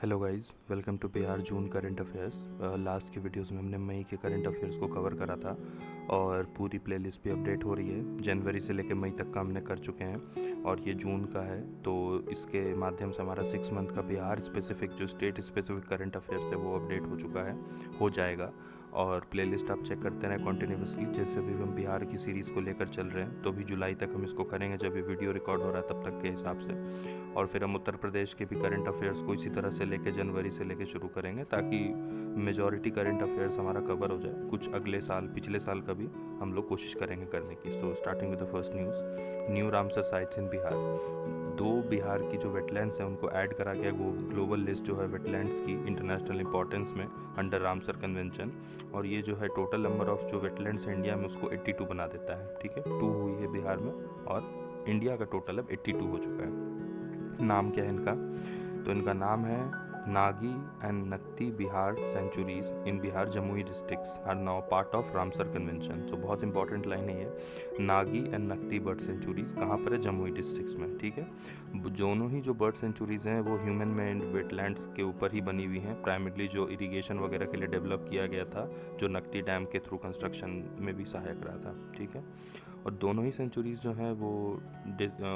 Hello guys, welcome to Bihar June current affairs. Last की videos में हमने मई के करंट अफेयर्स को कवर करा था और पूरी प्लेलिस्ट भी अपडेट हो रही है। जनवरी से लेकर मई तक का हमने कर चुके हैं और ये जून का है, तो इसके माध्यम से हमारा 6 मंथ का बिहार स्पेसिफिक जो स्टेट स्पेसिफिक करंट अफेयर्स है वो अपडेट हो चुका है, हो जाएगा। और प्लेलिस्ट आप चेक करते रहें कॉन्टिन्यूसली। जैसे अभी हम बिहार की सीरीज़ को लेकर चल रहे हैं, तो भी जुलाई तक हम इसको करेंगे जब ये वीडियो रिकॉर्ड हो रहा है तब तक के हिसाब से। और फिर हम उत्तर प्रदेश के भी करंट अफेयर्स को इसी तरह से लेके जनवरी से लेके शुरू करेंगे, ताकि मेजॉरिटी करंट अफेयर्स हमारा कवर हो जाए। कुछ अगले साल, पिछले साल का भी हम लोग कोशिश करेंगे करने की। So starting with the first news, new Ramsar sites in Bihar. 2 Bihar की जो वेटलैंड्स हैं उनको ऐड करा गया ग्लोबल लिस्ट जो है वेटलैंड्स की इंटरनेशनल इंपॉर्टेंस में अंडर रामसर कन्वेंशन। और ये जो है टोटल नंबर ऑफ जो वेटलैंड्स है इंडिया में उसको 82 बना देता है। ठीक है, 2 हुई है बिहार में और इंडिया का टोटल अब 82 हो चुका है। नाम क्या है इनका? तो इनका नाम है Nagi and Nakti Bihar sanctuaries in Bihar Jamui districts are now part of Ramsar convention. तो बहुत इंपॉर्टेंट लाइन है ये। Nagi and Nakti bird sanctuaries कहाँ पर है? जमुई डिस्ट्रिक्ट्स में। ठीक है, दोनों ही जो बर्ड सेंचुरीज हैं वो ह्यूमन मेड वेटलैंड्स के ऊपर ही बनी हुई हैं। प्राइमरली जो इरिगेशन वगैरह के लिए डेवलप किया गया था, जो नक्ती डैम के थ्रू कंस्ट्रक्शन में भी सहायक रहा था। ठीक है, और दोनों ही सेंचुरीज़ जो हैं वो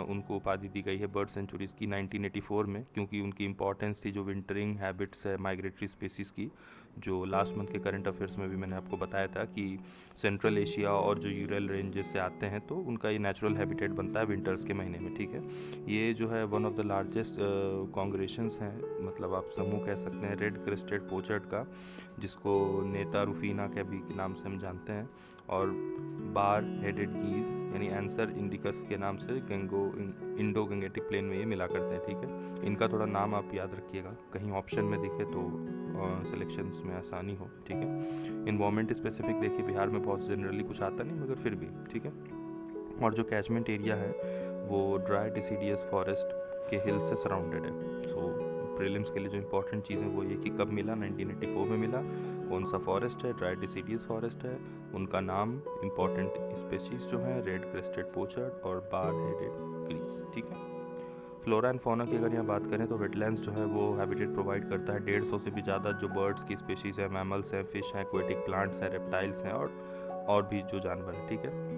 उनको उपाधि दी गई है बर्ड सेंचुरीज़ की 1984 में, क्योंकि उनकी इंपॉर्टेंस थी जो विंटरिंग हैबिट्स है माइग्रेटरी स्पेसीज़ की। जो लास्ट मंथ के करंट अफेयर्स में भी मैंने आपको बताया था कि सेंट्रल एशिया और जो यूरल रेंजेस से आते हैं तो उनका ये नेचुरल हैबिटेट बनता है विंटर्स के महीने में। ठीक है, ये जो है वन ऑफ द लार्जेस्ट कॉन्ग्रेशंस हैं, मतलब आप समूह कह सकते हैं रेड क्रेस्टेड पोचर्ड का, जिसको नेता रूफीना के भी नाम से हम जानते हैं। और बार हेडेड गीज यानी एंसर इंडिकस के नाम से इंडो गंगेटिक प्लेन में ये मिला करते हैं। ठीक है, इनका थोड़ा नाम आप याद रखिएगा, कहीं ऑप्शन में दिखे तो सिलेक्शंस में आसानी हो। ठीक है, इन्वायरमेंट स्पेसिफिक देखिए, बिहार में बहुत जनरली कुछ आता नहीं मगर फिर भी। ठीक है, और जो कैचमेंट एरिया है वो ड्राई डिसीडियस फॉरेस्ट के हिल से सराउंडेड है। सो प्रीलिम्स के लिए जो इंपॉर्टेंट चीज़ें वो ये कि कब मिला, 1984 में मिला, कौन सा फॉरेस्ट है, ड्राई डिसीडियस फॉरेस्ट है, उनका नाम, इंपॉर्टेंट स्पेसीज जो है रेड क्रेस्टेड पोचर्ड और बार हेडेड ग्रीस। ठीक है, फ्लोरा एंड फौना की अगर यहाँ बात करें तो वेटलैंड्स जो है वो हैबिटेट प्रोवाइड करता है 150 से भी ज़्यादा जो बर्ड्स की स्पेशीज़ है, मैमल्स हैं, फिश हैं, एक्वेटिक प्लांट्स हैं, रेप्टाइल्स हैं और भी जो जानवर हैं। ठीक है,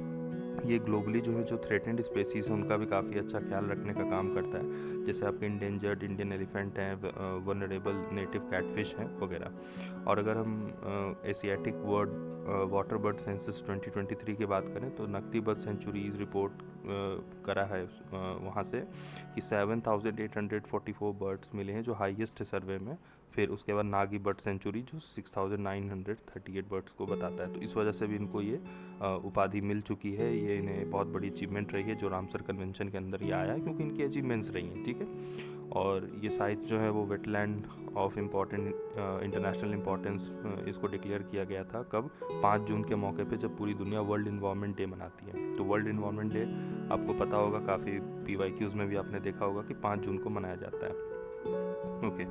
ये ग्लोबली जो है जो थ्रेटेंड स्पेसीज़ हैं उनका भी काफ़ी अच्छा ख्याल रखने का काम करता है। जैसे आपके इंडेंजर्ड इंडियन एलिफेंट हैं, वनरेबल नेटिव कैटफिश हैं वगैरह। और अगर हम एशियाटिक वाटर बर्ड सेंसस 2023 की बात करें तो नकदी बर्ड सेंचुरीज रिपोर्ट करा है वहाँ से कि 7,844 बर्ड्स मिले हैं जो हाईएस्ट सर्वे में। फिर उसके बाद नागी बर्ड सेंचुरी जो 6,938 बर्ड्स को बताता है। तो इस वजह से भी इनको ये उपाधि मिल चुकी है। ये इन्हें बहुत बड़ी अचीवमेंट रही है जो रामसर कन्वेंशन के अंदर ये आया है, क्योंकि इनकी अचीवमेंट्स रही हैं। ठीक है, और ये साइट जो है वो wetland of important international importance इसको डिक्लेयर किया गया था कब? 5 जून के मौके पे, जब पूरी दुनिया वर्ल्ड इन्वायरमेंट डे मनाती है। तो वर्ल्ड इन्वायरमेंट डे आपको पता होगा, काफ़ी PYQs में भी आपने देखा होगा कि 5 जून को मनाया जाता है। ओके,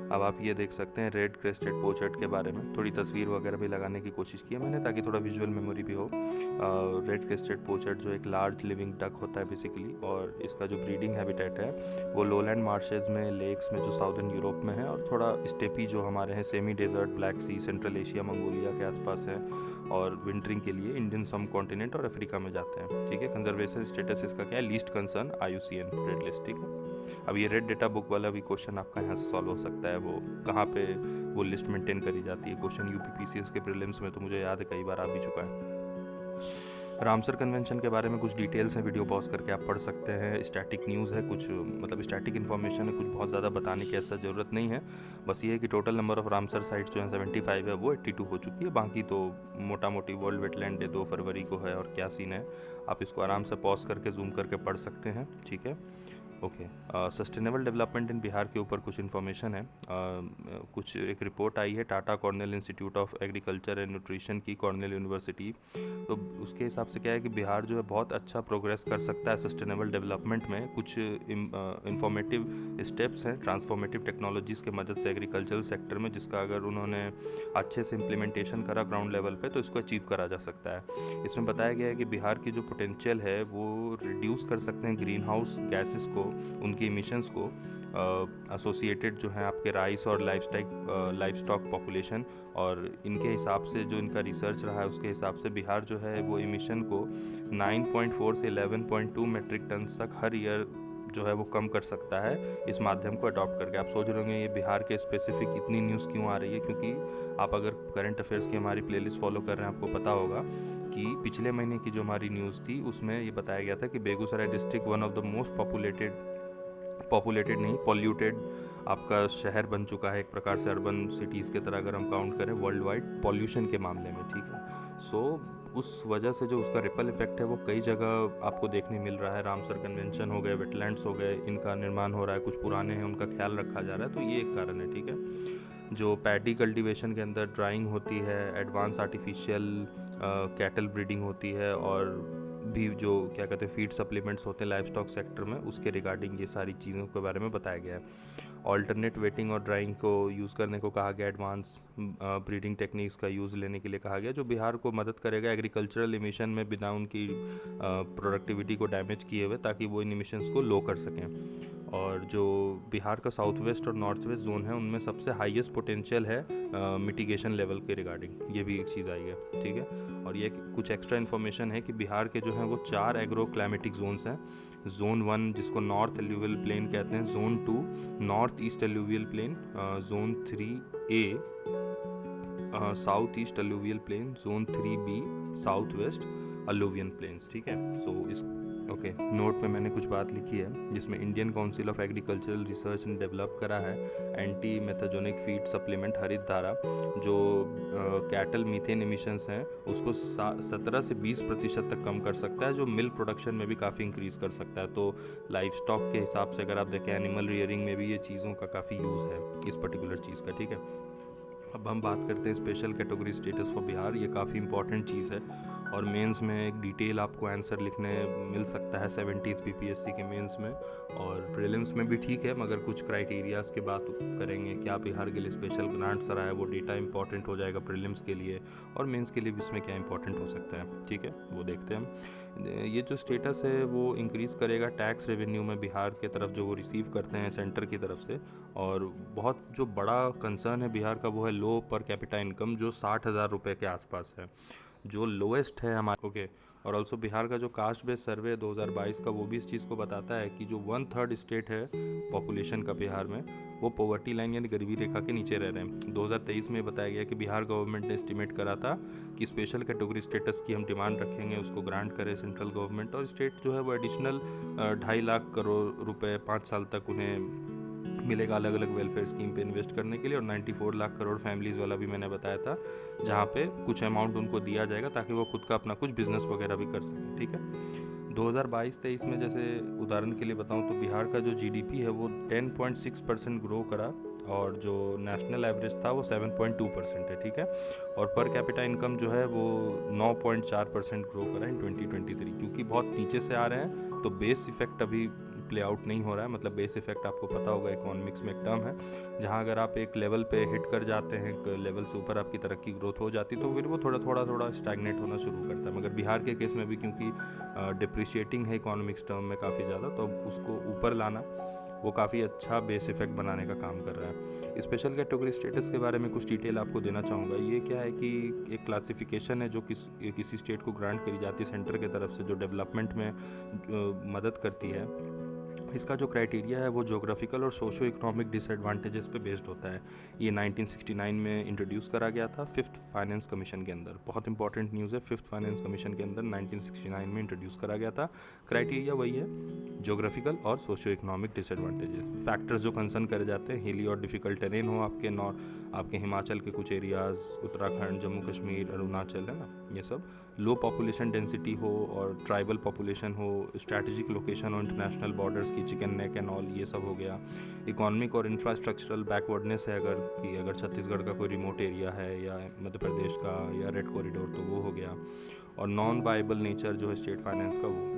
अब आप ये देख सकते हैं रेड क्रेस्टेड पोचर्ड के बारे में थोड़ी तस्वीर वगैरह भी लगाने की कोशिश की है मैंने, ताकि थोड़ा विजुअल मेमोरी भी हो। रेड क्रेस्टेड पोचर्ड जो एक लार्ज लिविंग डक होता है बेसिकली, और इसका जो ब्रीडिंग हैबिटेट है वो लोलैंड मार्शेज में, लेक्स में जो साउदर्न यूरोप में है, और थोड़ा स्टेपी जो हमारे हैं सेमी डेजर्ट, ब्लैक सी, सेंट्रल एशिया, मंगोलिया के आसपास है, और विंटरिंग के लिए इंडियन सब कॉन्टिनेंट और अफ्रीका में जाते हैं। ठीक है, कंजर्वेशन स्टेटस इसका क्या है? Least concern IUCN red list. ठीक है, अब ये रेड डेटा बुक वाला भी क्वेश्चन आपका यहाँ से सॉल्व हो सकता है। वो कहाँ पे वो लिस्ट मेंटेन करी जाती है? क्वेश्चन UPPCS के प्रीलिम्स में तो मुझे याद है कई बार आ भी चुका है। रामसर कन्वेंशन के बारे में कुछ डिटेल्स हैं, वीडियो पॉज करके आप पढ़ सकते हैं। स्टैटिक न्यूज़ है, कुछ मतलब स्टैटिक इन्फॉर्मेशन है, कुछ बहुत ज़्यादा बताने की ऐसा ज़रूरत नहीं है। बस ये है कि total number of Ramsar sites जो है 75 है, वो 82 हो चुकी है। बाकी तो मोटा मोटी वर्ल्ड वेटलैंड डे 2 फरवरी को है और क्या सीन है, आप इसको आराम से पॉज करके जूम करके पढ़ सकते हैं। ठीक है, okay, sustainable development in Bihar के ऊपर कुछ इन्फॉर्मेशन है। कुछ एक रिपोर्ट आई है Tata Cornell institute of agriculture and nutrition की, कॉर्नेल यूनिवर्सिटी। तो उसके हिसाब से क्या है कि बिहार जो है बहुत अच्छा प्रोग्रेस कर सकता है सस्टेनेबल डेवलपमेंट में। कुछ इंफॉर्मेटिव स्टेप्स हैं ट्रांसफॉर्मेटिव टेक्नोलॉजीज़ के मदद से एग्रीकल्चरल सेक्टर में, जिसका अगर उन्होंने अच्छे से इम्प्लीमेंटेशन करा ग्राउंड लेवल पे तो इसको अचीव करा जा सकता है। इसमें बताया गया है कि बिहार की जो पोटेंशियल है वो रिड्यूस कर सकते हैं ग्रीन हाउस गैसेस को उनकी इमिशंस को एसोसिएटेड जो हैं आपके राइस और लाइफ स्टॉक पॉपुलेशन और इनके हिसाब से जो इनका रिसर्च रहा है उसके हिसाब से बिहार जो है वो इमिशन को 9.4 से 11.2 मेट्रिक टन तक हर ईयर जो है वो कम कर सकता है इस माध्यम को अडॉप्ट करके। आप सोच रहे होंगे ये बिहार के स्पेसिफिक इतनी न्यूज़ क्यों आ रही है, क्योंकि आप अगर करंट अफेयर्स की हमारी प्लेलिस्ट फॉलो कर रहे हैं आपको पता होगा कि पिछले महीने की जो हमारी न्यूज़ थी उसमें ये बताया गया था कि Begusarai district one of the most populated नहीं पॉल्यूटेड आपका शहर बन चुका है, एक प्रकार से अर्बन सिटीज़ के तरह अगर हम काउंट करें वर्ल्ड वाइड पॉल्यूशन के मामले में, ठीक है। सो उस वजह से जो उसका रिपल इफेक्ट है वो कई जगह आपको देखने मिल रहा है। रामसर कन्वेंशन हो गए, वेटलैंड्स हो गए, इनका निर्माण हो रहा है, कुछ पुराने हैं उनका ख्याल रखा जा रहा है, तो ये एक कारण है, ठीक है। जो पैडी कल्टीवेशन के अंदर ड्राइंग होती है, एडवांस आर्टिफिशियल कैटल ब्रीडिंग होती है और भी जो क्या कहते हैं फीड सप्लीमेंट्स होते हैं लाइफ स्टॉक सेक्टर में, उसके रिगार्डिंग ये सारी चीज़ों के बारे में बताया गया है। ऑल्टरनेट वेटिंग और ड्राइंग को यूज़ करने को कहा गया, एडवांस ब्रीडिंग टेक्निक्स का यूज़ लेने के लिए कहा गया, जो बिहार को मदद करेगा एग्रीकल्चरल इमिशन में बिना उनकी प्रोडक्टिविटी को डैमेज किए हुए, ताकि वो इन इमिशंस को लो कर सकें। और जो बिहार का साउथ वेस्ट और नॉर्थ वेस्ट जोन है उनमें सबसे हाईएस्ट पोटेंशियल है मिटिगेशन लेवल के रिगार्डिंग, ये भी एक चीज़ आई है, ठीक है। और ये कुछ एक्स्ट्रा इन्फॉर्मेशन है कि बिहार के जो हैं वो 4 एग्रो क्लाइमेटिक जोन्स हैं। जोन 1 जिसको नॉर्थ एल्यूवियल प्लेन कहते हैं, zone 2 north east alluvial plain, zone 3A south east alluvial plain, zone 3B south west alluvial plains, ठीक है। सो इस ओके नोट में मैंने कुछ बात लिखी है जिसमें Indian council of agricultural research ने डेवलप करा है एंटी मेथाजोनिक फीड सप्लीमेंट हरित धारा, जो कैटल मीथेन एमिशंस हैं उसको 17 से 20% तक कम कर सकता है, जो मिल्क प्रोडक्शन में भी काफ़ी इंक्रीज़ कर सकता है। तो लाइफ स्टॉक के हिसाब से अगर आप देखें एनिमल रियरिंग में भी ये चीज़ों का काफ़ी यूज़ है इस पर्टिकुलर चीज़ का, ठीक है। अब हम बात करते हैं special category status for Bihar. ये काफ़ी इंपॉर्टेंट चीज़ है और मेंस में एक डिटेल आपको आंसर लिखने मिल सकता है 70th बीपीएससी के मेंस में, और प्रीलिम्स में भी ठीक है, मगर कुछ क्राइटेरियाज़ की बात करेंगे, क्या बिहार के लिए स्पेशल ग्रांट्स रहा है, वो डेटा इंपॉर्टेंट हो जाएगा प्रीलिम्स के लिए, और मेंस के लिए भी इसमें क्या इंपॉर्टेंट हो सकता है, ठीक है, वो देखते हैं हम। ये जो स्टेटस है वो इंक्रीज़ करेगा टैक्स रेवेन्यू में बिहार के तरफ जो वो रिसीव करते हैं सेंटर की तरफ से। और बहुत जो बड़ा कंसर्न है बिहार का वो है लो पर कैपिटा इनकम, जो 60,000 रुपये के आसपास है, जो लोएस्ट है हमारे, ओके। और ऑल्सो बिहार का जो कास्ट बेस्ड सर्वे 2022 का वो भी इस चीज़ को बताता है कि जो 1/3 स्टेट है पॉपुलेशन का बिहार में, वो पॉवर्टी लाइन यानी गरीबी रेखा के नीचे रह रहे हैं। 2023 में बताया गया कि बिहार गवर्नमेंट ने एस्टिमेट करा था कि स्पेशल कैटेगरी स्टेटस की हम डिमांड रखेंगे, उसको ग्रांट करे सेंट्रल गवर्नमेंट, और स्टेट जो है वो एडिशनल 2.5 लाख करोड़ रुपए 5 साल तक उन्हें मिलेगा अलग अलग वेलफेयर स्कीम पे इन्वेस्ट करने के लिए। और 94 लाख करोड़ फैमिलीज़ वाला भी मैंने बताया था, जहाँ पे कुछ अमाउंट उनको दिया जाएगा ताकि वो खुद का अपना कुछ बिजनेस वगैरह भी कर सकें, ठीक है। 2022-23 में जैसे उदाहरण के लिए बताऊं तो बिहार का जो जीडीपी है वो 10.6% ग्रो करा, और जो नेशनल एवरेज था वो 7.2% है, ठीक है। और पर कैपिटा इनकम जो है वो 9.4% ग्रो करा इन 2023। क्योंकि बहुत नीचे से आ रहे हैं तो बेस इफेक्ट अभी प्ले आउट नहीं हो रहा है। मतलब बेस इफेक्ट आपको पता होगा इकोनॉमिक्स में एक टर्म है, जहां अगर आप एक लेवल पे हिट कर जाते हैं, एक लेवल से ऊपर आपकी तरक्की ग्रोथ हो जाती तो फिर वो थोड़ा स्टैग्नेट होना शुरू करता है। मगर बिहार के केस में भी क्योंकि डिप्रिशिएटिंग है इकोनॉमिक्स टर्म में काफ़ी ज़्यादा, तो उसको ऊपर लाना वो काफ़ी अच्छा बेस इफेक्ट बनाने का काम कर रहा है। स्पेशल कैटेगरी स्टेटस के बारे में कुछ डिटेल आपको देना चाहूँगा। ये क्या है कि एक क्लासिफिकेशन है जो किसी स्टेट को ग्रांट करी जाती है सेंटर की तरफ से, जो डेवलपमेंट में मदद करती है। इसका जो क्राइटेरिया है वो जोग्राफिकल और सोशो इकोनॉमिक डिसएडवांटेजेस पे बेस्ड होता है। ये 1969 में इंट्रोड्यूस करा गया था 5th फाइनेंस कमीशन के अंदर। बहुत इंपॉर्टेंट न्यूज़ है, 5th फाइनेंस कमीशन के अंदर 1969 में इंट्रोड्यूस करा गया था। क्राइटेरिया वही है, जोग्राफिकल और सोशो इकोनॉमिक डिसएडवांटेजेस। फैक्टर्स जो कंसर्न करे जाते हैं, हिली और डिफ़िकल्ट टेरेन हो आपके हिमाचल के कुछ एरियाज़, उत्तराखंड, जम्मू कश्मीर, अरुणाचल, है ना, ये सब। लो पॉपुलेशन डेंसिटी हो और ट्राइबल पॉपुलेशन हो, स्ट्रैटेजिक लोकेशन हो इंटरनेशनल बॉर्डर्स की, चिकन नेक एंड ऑल, ये सब हो गया। इकोनॉमिक और इंफ्रास्ट्रक्चरल बैकवर्डनेस है, अगर छत्तीसगढ़ का कोई रिमोट एरिया है या मध्य प्रदेश का या रेड कॉरिडोर, तो वो हो गया। और नॉन वाइबल नेचर जो है स्टेट फाइनेंस का, वो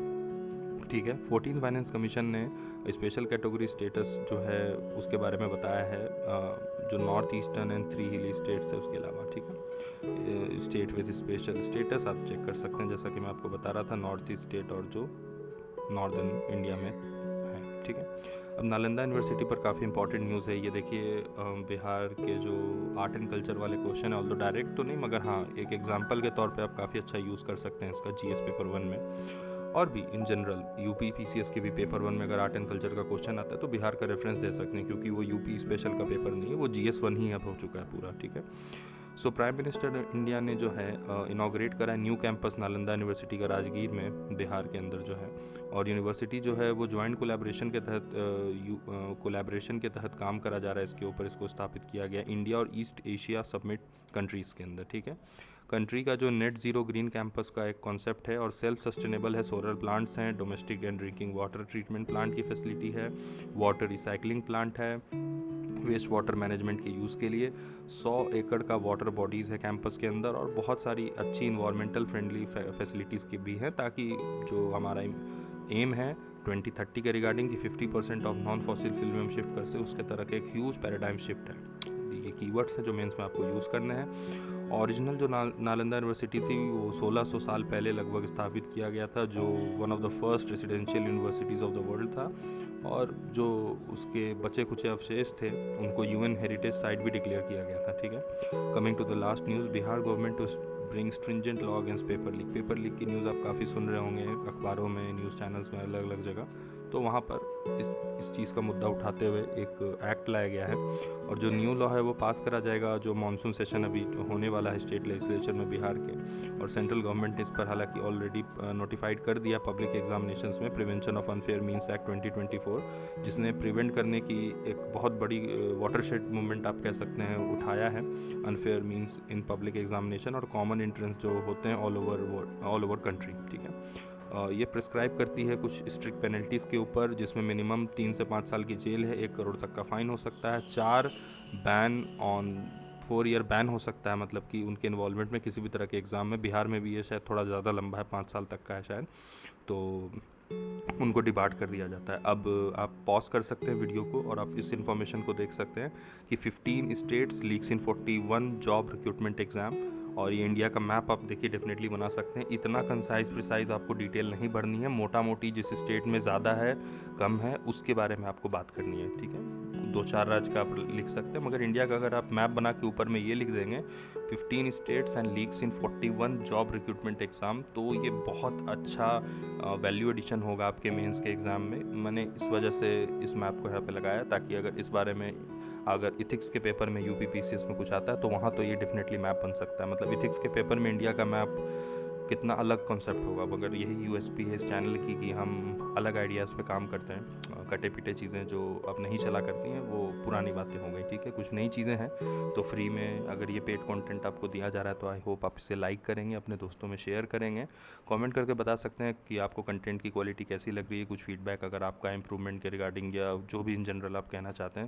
ठीक है। 14 फाइनेंस कमीशन ने स्पेशल कैटेगरी स्टेटस जो है उसके बारे में बताया है, जो नॉर्थ ईस्टर्न एंड 3 हिली स्टेट्स है उसके अलावा, ठीक है। स्टेट विद स्पेशल स्टेटस आप चेक कर सकते हैं, जैसा कि मैं आपको बता रहा था, नॉर्थ ईस्ट स्टेट और जो नॉर्दर्न इंडिया में है, ठीक है। अब नालंदा यूनिवर्सिटी पर काफ़ी इंपॉर्टेंट न्यूज़ है ये। देखिए बिहार के जो आर्ट एंड कल्चर वाले क्वेश्चन है, ऑल्दो डायरेक्ट तो नहीं मगर हाँ एक एग्जांपल के तौर पे आप काफ़ी अच्छा यूज़ कर सकते हैं इसका जीएस पेपर 1 में। और भी इन जनरल यूपी पीसीएस के भी पेपर 1 में अगर आर्ट एंड कल्चर का क्वेश्चन आता है तो बिहार का रेफरेंस दे सकते हैं, क्योंकि वो यूपी स्पेशल का पेपर नहीं है, वो जीएस 1 ही अब हो चुका है पूरा, ठीक है। सो प्राइम मिनिस्टर इंडिया ने जो है इनाग्रेट करा है न्यू कैंपस नालंदा यूनिवर्सिटी का राजगीर में, बिहार के अंदर जो है। और यूनिवर्सिटी जो है वो ज्वाइंट कोलैबोरेशन के तहत काम करा जा रहा है इसके ऊपर। इसको स्थापित किया गया इंडिया और ईस्ट एशिया सबमिट कंट्रीज़ के अंदर, ठीक है। कंट्री का जो नेट ज़ीरो ग्रीन कैंपस का एक कॉन्सेप्ट है और सेल्फ सस्टेनेबल है। सोलर प्लांट्स हैं, domestic and drinking water treatment plant की फैसिलिटी है, वाटर रिसाइकलिंग प्लांट है वेस्ट वाटर मैनेजमेंट के यूज़ के लिए, 100 एकड़ का वाटर बॉडीज़ है कैंपस के अंदर, और बहुत सारी अच्छी इन्वायरमेंटल फ्रेंडली फैसिलिटीज़ की भी हैं, ताकि जो हमारा एम है 2030 के रिगार्डिंग कि 50% ऑफ नॉन फॉसिल फ्यूल में हम शिफ्ट कर से, उसके तरह के एक ह्यूज पैराडाइम शिफ्ट है। ये कीवर्ड्स हैं जो मेंस में आपको यूज़ करने हैं। ओरिजिनल जो नालंदा यूनिवर्सिटी थी वो 1600 साल पहले लगभग स्थापित किया गया था, जो one of the first residential universities of the world था। और जो उसके बचे कुचे अवशेष थे उनको यूएन हेरिटेज साइट भी डिक्लेयर किया गया था, ठीक है। Coming to the last news, Bihar government to bring stringent law against paper leak. Paper leak की न्यूज़ आप काफ़ी सुन रहे होंगे अखबारों में, न्यूज़ चैनल्स में, अलग अलग जगह। तो वहाँ पर इस चीज़ का मुद्दा उठाते हुए एक एक्ट लाया गया है, और जो न्यू लॉ है वो पास करा जाएगा जो मानसून सेशन अभी होने वाला है स्टेट लेजिस्लेचर में बिहार के। और सेंट्रल गवर्नमेंट ने इस पर हालांकि ऑलरेडी नोटिफाइड कर दिया पब्लिक एग्जामिनेशंस में prevention of unfair means act 2024, जिसने प्रिवेंट करने की एक बहुत बड़ी वाटरशेड मूवमेंट आप कह सकते हैं उठाया है, unfair means in public examination और कॉमन एंट्रेंस जो होते हैं ऑल ओवर कंट्री, ठीक है। ये प्रिस्क्राइब करती है कुछ स्ट्रिक्ट पेनल्टीज़ के ऊपर, जिसमें मिनिमम 3 से 5 साल की जेल है, 1 करोड़ तक का फ़ाइन हो सकता है, 4 ईयर बैन हो सकता है, मतलब कि उनके इन्वॉल्वमेंट में किसी भी तरह के एग्ज़ाम में। बिहार में भी ये शायद थोड़ा ज़्यादा लंबा है, 5 साल तक का है शायद, तो उनको डिबार्ट कर दिया जाता है। अब आप पॉज कर सकते हैं वीडियो को और आप इस इन्फॉर्मेशन को देख सकते हैं कि 15 स्टेट्स लीक्स इन 41 जॉब रिक्रूटमेंट एग्ज़ाम। और ये इंडिया का मैप आप देखिए डेफिनेटली बना सकते हैं। इतना कंसाइज प्रिसाइज आपको डिटेल नहीं भरनी है, मोटा मोटी जिस स्टेट में ज़्यादा है कम है उसके बारे में आपको बात करनी है, ठीक है। 2-4 राज्य का आप लिख सकते हैं, मगर इंडिया का अगर आप मैप बना के ऊपर में ये लिख देंगे 15 states and leaks in 41 job recruitment exam, तो ये बहुत अच्छा वैल्यू एडिशन होगा आपके मेंस के एग्ज़ाम में। मैंने इस वजह से इस मैप को यहाँ पे लगाया, ताकि अगर इस बारे में अगर इथिक्स के पेपर में यूपी पीसीएस में कुछ आता है तो वहाँ तो ये डेफिनेटली मैप बन सकता है। मतलब इथिक्स के पेपर में इंडिया का मैप कितना अलग कॉन्सेप्ट होगा, मगर यही यूएसपी है इस चैनल की कि हम अलग आइडियाज़ पे काम करते हैं। कटे पिटे चीज़ें जो अब नहीं चला करती हैं वो पुरानी बातें हो गई, ठीक है। कुछ नई चीज़ें हैं तो फ्री में अगर ये पेड कंटेंट आपको दिया जा रहा है तो आई होप आप इसे लाइक करेंगे, अपने दोस्तों में शेयर करेंगे, कमेंट करके बता सकते हैं कि आपको कंटेंट की क्वालिटी कैसी लग रही है, कुछ फीडबैक अगर आपका इम्प्रूवमेंट के रिगार्डिंग या जो भी इन जनरल आप कहना चाहते हैं